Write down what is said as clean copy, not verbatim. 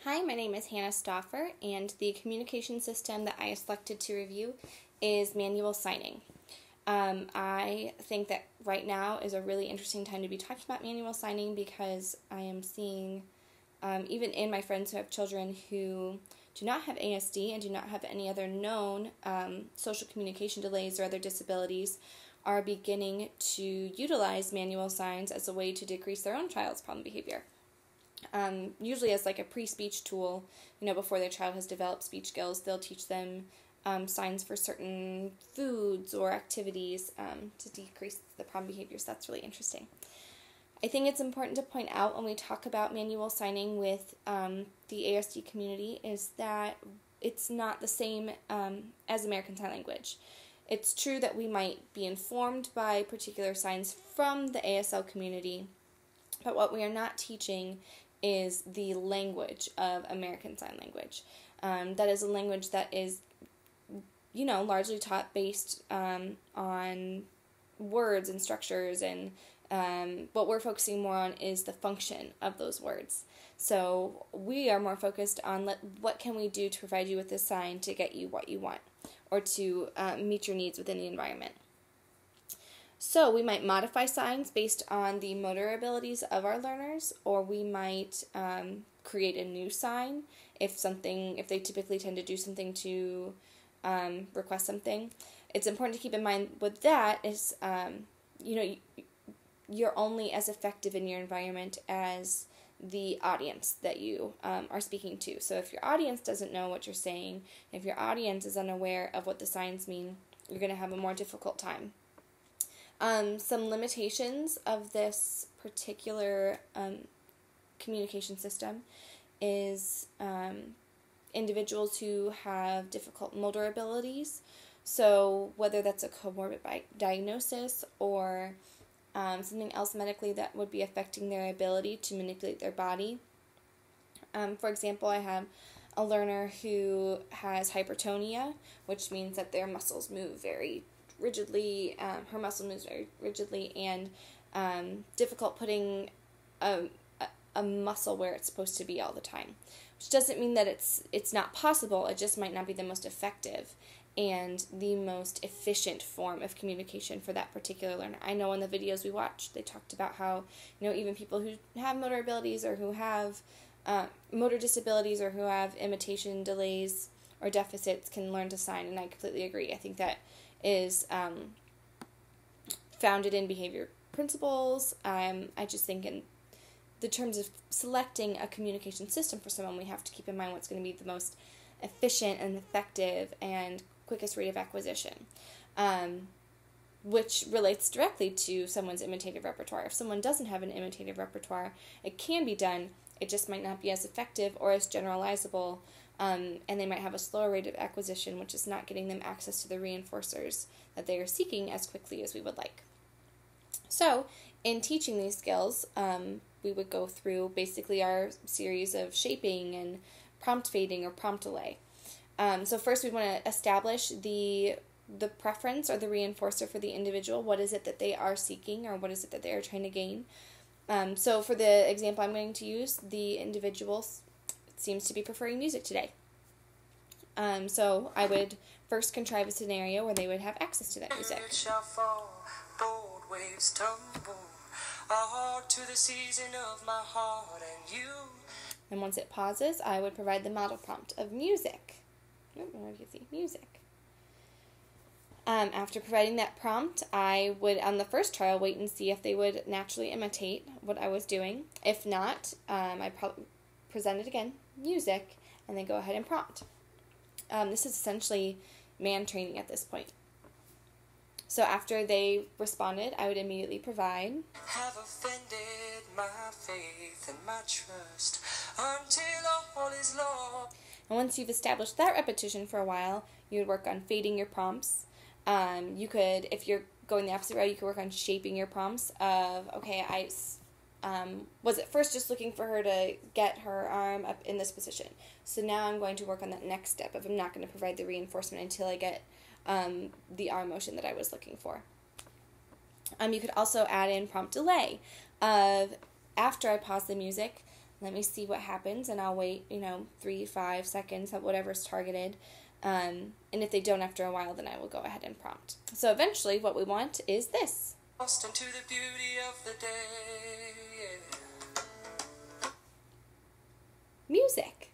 Hi, my name is Hannah Stauffer, and the communication system that I selected to review is manual signing. I think that right now is a really interesting time to be talking about manual signing because I am seeing, even in my friends who have children who do not have ASD and do not have any other known social communication delays or other disabilities, are beginning to utilize manual signs as a way to decrease their own child's problem behavior. Usually as like a pre-speech tool, before their child has developed speech skills, they'll teach them signs for certain foods or activities to decrease the problem behaviors. That's really interesting. I think it's important to point out when we talk about manual signing with the ASD community is that it's not the same as American Sign Language. It's true that we might be informed by particular signs from the ASL community, but what we are not teaching is the language of American Sign Language. That is a language that is, largely taught based on words and structures, and what we're focusing more on is the function of those words. So we are more focused on what can we do to provide you with this sign to get you what you want, or to meet your needs within the environment. So we might modify signs based on the motor abilities of our learners, or we might create a new sign if they typically tend to do something to request something. It's important to keep in mind with that is, you're only as effective in your environment as the audience that you are speaking to. So if your audience doesn't know what you're saying, if your audience is unaware of what the signs mean, you're going to have a more difficult time. Some limitations of this particular communication system is individuals who have difficult motor abilities. So whether that's a comorbid diagnosis or something else medically that would be affecting their ability to manipulate their body. For example, I have a learner who has hypertonia, which means that their muscles move very rigidly, her muscle moves very rigidly, and difficult putting a muscle where it's supposed to be all the time. Which doesn't mean that it's not possible, it just might not be the most effective and the most efficient form of communication for that particular learner. I know in the videos we watched, they talked about how, even people who have motor abilities or who have motor disabilities or who have imitation delays or deficits can learn to sign, and I completely agree. I think that is founded in behavior principles. I just think in the terms of selecting a communication system for someone, we have to keep in mind what's going to be the most efficient and effective and quickest rate of acquisition, which relates directly to someone's imitative repertoire. If someone doesn't have an imitative repertoire, it can be done, it just might not be as effective or as generalizable, and they might have a slower rate of acquisition, which is not getting them access to the reinforcers that they are seeking as quickly as we would like. So, in teaching these skills, we would go through basically our series of shaping and prompt fading or prompt delay. So first we want to establish the preference or the reinforcer for the individual. What is it that they are seeking, or what is it that they are trying to gain? So for the example I'm going to use, the individual seems to be preferring music today. So I would first contrive a scenario where they would have access to that music. Bold waves tumble, to the season of my heart and you. And once it pauses, I would provide the model prompt of music. What do you see? Music. After providing that prompt, I would, on the first trial, wait and see if they would naturally imitate what I was doing. If not, I present it again, music, and then go ahead and prompt. This is essentially man training at this point. So after they responded, I would immediately provide. Have offended my faith and my trust until all is lost. And once you've established that repetition for a while, you would work on fading your prompts. You could, if you're going the opposite route, you could work on shaping your prompts of, okay, I was at first just looking for her to get her arm up in this position. So now I'm going to work on that next step of I'm not going to provide the reinforcement until I get the arm motion that I was looking for. You could also add in prompt delay of after I pause the music, let me see what happens, and I'll wait, 3-5 seconds, whatever's targeted. And if they don't after a while, then I will go ahead and prompt. So eventually what we want is this. Lost into the beauty of the day. Music.